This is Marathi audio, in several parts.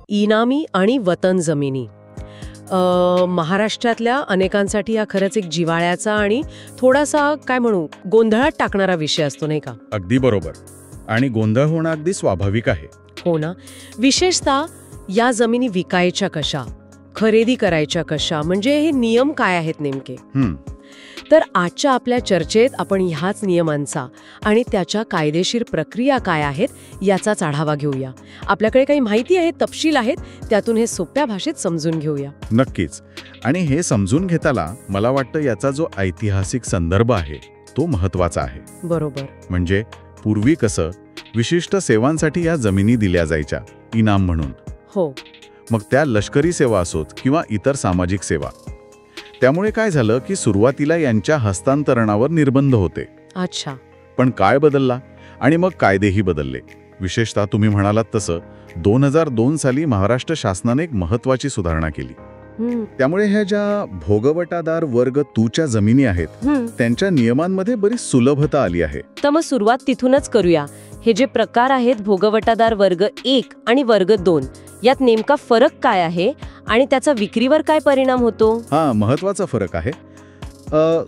इनामी आणि वतन जमिनी. महाराष्ट्रातल्या अनेकांसाठी हा खरंच एक जिव्हाळ्याचा आणि थोडासा काय म्हणू गोंधळात टाकणारा विषय असतो, नाही का? अगदी बरोबर. आणि गोंधळ होणं अगदी स्वाभाविक आहे. हो ना. विशेषतः या जमिनी विकायच्या कशा, खरेदी करायच्या कशा, म्हणजे हे नियम काय आहेत नेमके? तर आजच्या आपल्या चर्चेत आपण ह्याच नियमांचा आणि त्याच्या कायदेशीर प्रक्रिया काय आहेत याचाच आढावा घेऊया. आपल्याकडे काही माहिती आहे, तपशील आहेत, त्यातून हे सोप्या भाषेत समजून घेऊया. नक्कीच. आणि हे समजून घेताना मला वाटतं याचा जो ऐतिहासिक संदर्भ आहे तो महत्वाचा आहे. बरोबर. म्हणजे पूर्वी कसं विशिष्ट सेवांसाठी या जमिनी दिल्या जायच्या इनाम म्हणून. हो. मग त्या लष्करी सेवा असोत किंवा इतर सामाजिक सेवा. त्यामुळे काय झालं की सुरुवातीला यांच्या हस्तांतरणावर निर्बंध होते. अच्छा. पण काय बदलला आणि मग कायदेही बदलले. विशेषतः तुम्ही म्हणालात तसं 2002 साली महाराष्ट्र शासनाने एक महत्वाची सुधारणा केली. त्यामुळे ह्या ज्या भोगवटादार वर्ग 2च्या जमिनी आहेत त्यांच्या नियमांमध्ये बरीच सुलभता आली आहे. तर मग सुरुवात तिथूनच करूया. हे जे प्रकार आहेत भोगवटादार वर्ग 1 आणि वर्ग 2 यात नेमका फरक काय आहे आणि त्याचा विक्रीवर काय परिणाम होतो? हा महत्वाचा फरक आहे.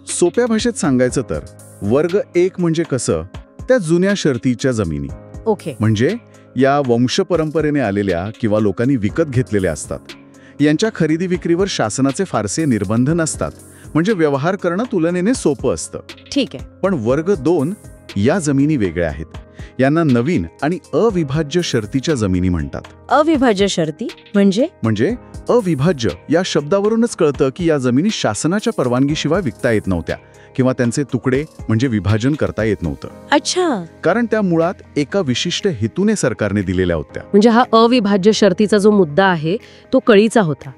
सोप्या भाषेत सांगायचं तर वर्ग 1 म्हणजे कसं, त्या जुन्या शर्तीच्या जमिनी. ओके. म्हणजे या वंश परंपरेने आलेल्या किंवा लोकांनी विकत घेतलेल्या असतात. यांच्या खरेदी विक्रीवर शासनाचे फारसे निर्बंध नसतात. म्हणजे व्यवहार करणं तुलनेने सोपं असतं. ठीक आहे. पण वर्ग 2 या जमिनी वेगळ्या आहेत. यांना नवीन आणि अविभाज्य शर्तीच्या जमिनी म्हणतात. अविभाज्य शर्ती म्हणजे अविभाज्य या शब्दावरूनच कळतं की या जमिनी शासनाच्या परवानगीशिवाय विकता येत नव्हत्या किंवा त्यांचे तुकडे म्हणजे विभाजन करता येत नव्हतं. अच्छा. कारण त्या मुळात एका विशिष्ट हेतूने सरकारने दिलेल्या होत्या. म्हणजे हा अविभाज्य शर्तीचा जो मुद्दा आहे तो कळीचा होता.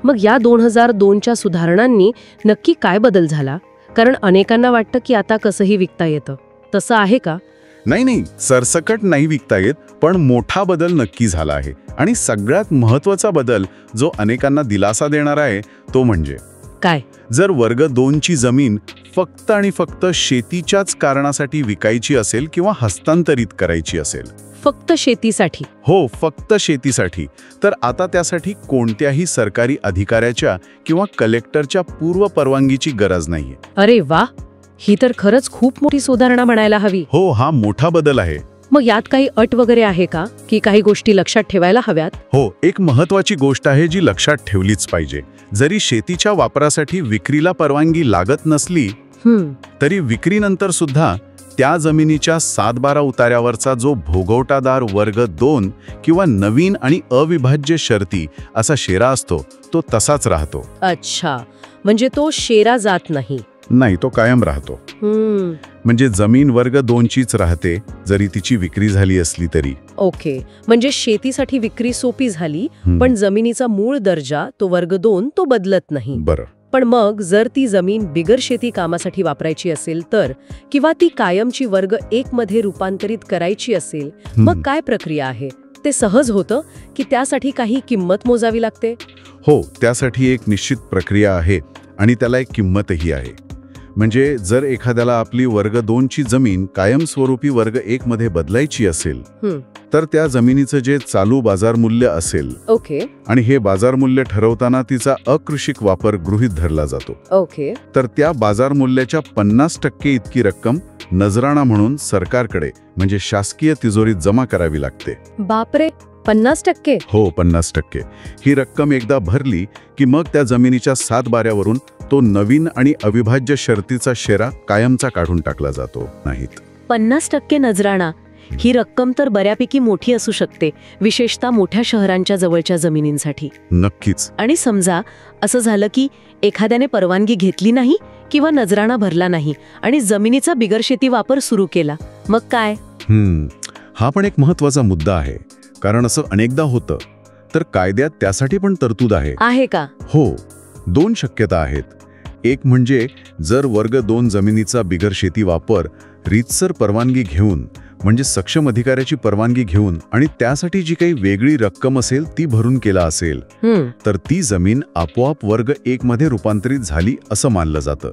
मग या 2002च्या सुधारणांनी नक्की काय बदल झाला? कारण अनेकांना वाटतं की आता कसंही विकता येतं. तसं आहे का? नाही, सरसकट नाही विकता येत, पण मोठा बदल नक्की झाला आहे. आणि सगळ्यात महत्वाचा बदल जो अनेकांना दिलासा देणारा आहे तो म्हणजे काय? जर वर्ग 2ची जमीन फक्त आणि फक्त शेतीच्याच कारणासाठी विकायची असेल किंवा हस्तांतरित करायची असेल. फक्त शेतीसाठी? हो, फक्त शेतीसाठी. तर आता त्यासाठी कोणत्याही सरकारी अधिकाऱ्याच्या किंवा कलेक्टरच्या पूर्व परवानगीची गरज नाहीये. अरे वा, ही तर खरंच खूप मोठी सुधारणा म्हणायला हवी. हो, हा मोठा बदल आहे. मग यात काही अट वगैरे आहे का, की काही गोष्टी लक्षात ठेवायला हव्यात? हो, एक महत्वाची गोष्ट आहे जी लक्षात ठेवलीच पाहिजे. जरी शेतीच्या वापरासाठी विक्रीला परवानगी लागत नसली तरी विक्रीनंतर सुद्धा त्या जमिनीच्या 7/12 उतार्यावरचा जो भोगवटादार वर्ग 2 किंवा नवीन आणि अविभाज्य शर्ती असा शेरा असतो तो तसाच राहतो. अच्छा, म्हणजे तो शेरा जात नाही? नाही, तो कायम राहतो. म्हणजे जमीन वर्ग 2चीच राहते जरी तिची विक्री झाली असली तरी. ओके. म्हणजे शेतीसाठी विक्री सोपी झाली पण जमिनीचा मूळ दर्जा तो वर्ग 2 तो बदलत नाही. बरं. पण मग जर ती जमीन बिगर शेती कामासाठी वापरायची असेल तर, किंवा ती कायमची वर्ग 1 मध्ये रूपांतरित करायची असेल, मग काय प्रक्रिया आहे? ते सहज होतं की त्यासाठी काही किंमत मोजावी लागते? हो, त्यासाठी एक निश्चित प्रक्रिया आहे आणि त्याला एक किंमतही आहे. म्हणजे जर एखाद्याला आपली वर्ग 2ची जमीन कायमस्वरूपी वर्ग 1 मध्ये बदलायची असेल तर त्या जमिनीचं जे चालू बाजार मूल्य असेल, ओके, आणि हे बाजार मूल्य ठरवताना तिचा अकृषिक वापर गृहीत धरला जातो, ओके, तर त्या बाजार मूल्याच्या 50% इतकी रक्कम नजराणा म्हणून सरकारकडे म्हणजे शासकीय तिजोरीत जमा करावी लागते. बापरे, 50%? हो, 50%. ही रक्कम एकदा भरली की मग त्या जमिनीच्या 7/12 तो नवीन आणि अविभाज्य शर्तीचा शेरा कायमचा काढून टाकला जातो. नाहीत 50% नजराणा, ही रक्कम तर बऱ्यापैकी मोठी असू शकते, विशेषतः मोठ्या शहरांच्या जवळच्या जमिनींसाठी. नक्कीच. आणि समजा असं झालं की एखाद्याने परवानगी घेतली नाही किंवा नजराणा भरला नाही आणि जमिनीचा बिगर शेती वापर सुरू केला, मग काय? हा पण एक महत्वाचा मुद्दा आहे. कारण असं अनेकदा होतं. तर कायद्यात त्यासाठी पण तरतूद आहे का? हो, 2 शक्यता आहेत. एक म्हणजे जर वर्ग 2 जमिनीचा बिगर शेती वापर रीतसर परवानगी घेऊन म्हणजे सक्षम अधिकाऱ्याची परवानगी घेऊन आणि त्यासाठी जी काही वेगळी रक्कम असेल ती भरून केला असेल तर ती जमीन आपोआप वर्ग 1 मध्ये रूपांतरित झाली असं मानलं जातं.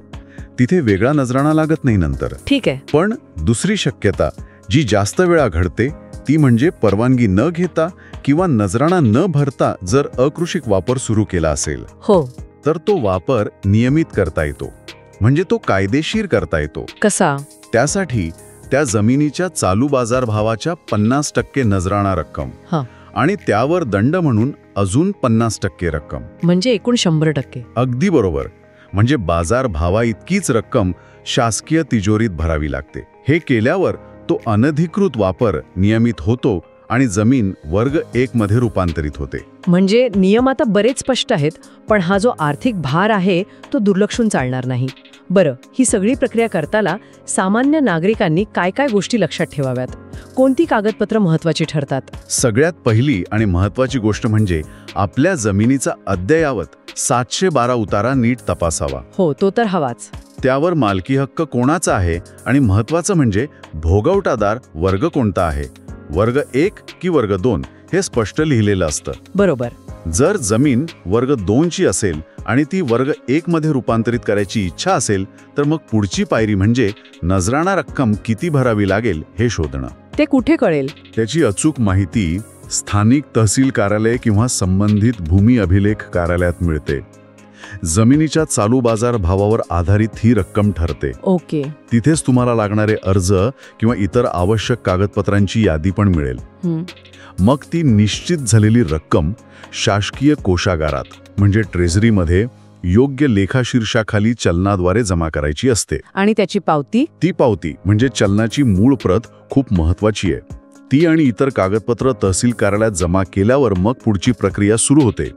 तिथे वेगळा नजराणा लागत नाही नंतर. ठीक आहे. पण दुसरी शक्यता जी जास्त वेळा घडते ती म्हणजे परवानगी न घेता किंवा नजराणा न भरता जर अकृषिक वापर सुरू केला असेल हो. तर तो वापर नियमित करता येतो, म्हणजे तो कायदेशीर करता येतो. कसा? त्यासाठी त्या जमिनीच्या चालू बाजारभावाच्या 50% नजराणा रक्कम हां. आणि त्यावर दंड म्हणून अजून 50% रक्कम, म्हणजे एकूण 100%. अगदी बरोबर. म्हणजे बाजारभावा इतकीच रक्कम शासकीय तिजोरीत भरावी लागते. हे केल्यावर तो अनधिकृत वापर नियमित होतो आणि जमीन वर्ग 1 मध्ये रूपांतरित होते. म्हणजे नियम आता बरेच स्पष्ट आहेत, पण हा जो आर्थिक भार आहे तो दुर्लक्षून चालणार नाही. बरं, ही सगळी प्रक्रिया करताना सामान्य नागरिकांनी काय काय गोष्टी लक्षात ठेवाव्यात? कोणती कागदपत्र महत्त्वाची ठरतात? सगळ्यात पहिली आणि महत्त्वाची गोष्ट म्हणजे आपल्या जमिनीचा अद्ययावत 712 उतारा नीट तपासावा. हो, तो तर हवाच. त्यावर मालकी हक्क कोणाचा आहे आणि महत्त्वाचं म्हणजे भोगवटादार वर्ग कोणता आहे, वर्ग 1 की वर्ग 2 हे स्पष्ट लिहिलेलं असतं. बरोबर. जर जमीन वर्ग 2 ची असेल आणि ती वर्ग 1 मध्ये रूपांतरित करायची इच्छा असेल तर मग पुढची पायरी म्हणजे नजराणा रक्कम किती भरावी लागेल हे शोधणं. ते कुठे कळेल? त्याची अचूक माहिती स्थानिक तहसील कार्यालय किंवा संबंधित भूमी अभिलेख कार्यालयात मिळते. जमिनीच्या चालू बाजार भावावर आधारित ही रक्कम ठरते. ओके. तिथेच तुम्हाला लागणारे अर्ज किंवा इतर आवश्यक कागदपत्रांची यादी पण मिळेल. मग ती निश्चित झालेली रक्कम शासकीय कोषागारात म्हणजे ट्रेझरीमध्ये योग्य लेखाशीर्षाखाली चलनाद्वारे जमा करायची असते. आणि त्याची पावती? ती पावती म्हणजे चलनाची मूळ प्रत खूप महत्वाची आहे. ती आणि इतर कागदपत्र तहसील कार्यालयात जमा केल्यावर मग पुढची प्रक्रिया सुरू होते.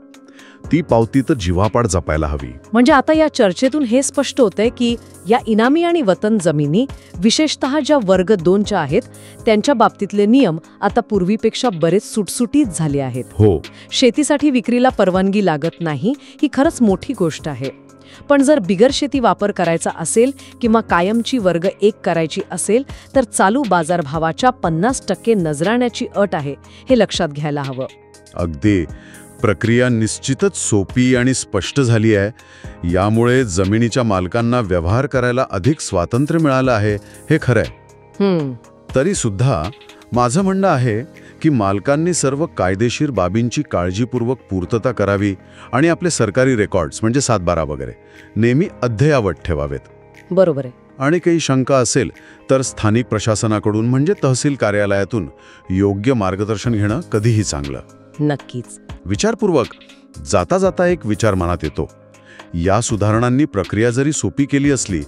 ती पावती तर जीवापाड जपायला हवी. म्हणजे आता या चर्चेतून हे स्पष्ट होतंय की या इनामी आणि वतन जमिनी, विशेषतः ज्या वर्ग 2च्या आहेत, त्यांच्या बाबतीतले नियम आता पूर्वीपेक्षा बरेच सुटसुटीत झाले आहेत. हो. शेतीसाठी विक्रीला परवानगी लागत नाही ही खरंच मोठी गोष्ट आहे. पण जर बिगर शेती वापर करायचा असेल किंवा कायमची वर्ग 1 करायची असेल तर चालू बाजारभावाच्या 50% नजराण्याची अट आहे, हे लक्षात घ्यायला हवं. अगदी. प्रक्रिया निश्चितच सोपी आणि स्पष्ट झाली आहे. यामुळे जमिनीच्या मालकांना व्यवहार करायला अधिक स्वातंत्र्य मिळालं आहे, हे खरं आहे. तरी सुद्धा माझं म्हणणं आहे की मालकांनी सर्व कायदेशीर बाबींची काळजीपूर्वक पूर्तता करावी आणि आपले सरकारी रेकॉर्ड्स म्हणजे 712 वगैरे नेहमी अद्ययावत ठेवावेत. बरोबर आहे. आणि काही शंका असेल तर स्थानिक प्रशासनाकडून म्हणजे तहसील कार्यालयातून योग्य मार्गदर्शन घेणं कधीही चांगलं. नक्कीच. विचारपूर्वक जाता जाता एक विचार मनात येतो. या सुधारणांनी प्रक्रिया जरी सोपी केली असली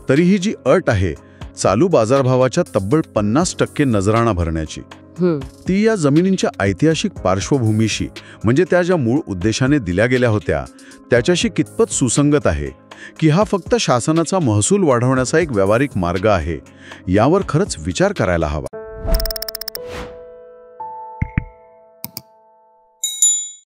तरी ही जी अट आहे चालू बाजारभावाच्या तब्बल 50% नजराणा भरण्याची, ती या जमिनींच्या ऐतिहासिक पार्श्वभूमीशी म्हणजे त्या ज्या मूळ उद्देशाने दिल्या गेल्या होत्या त्याच्याशी कितपत सुसंगत आहे की हा फक्त शासनाचा महसूल वाढवण्याचा एक व्यावहारिक मार्ग आहे, यावर खरंच विचार करायला हवा.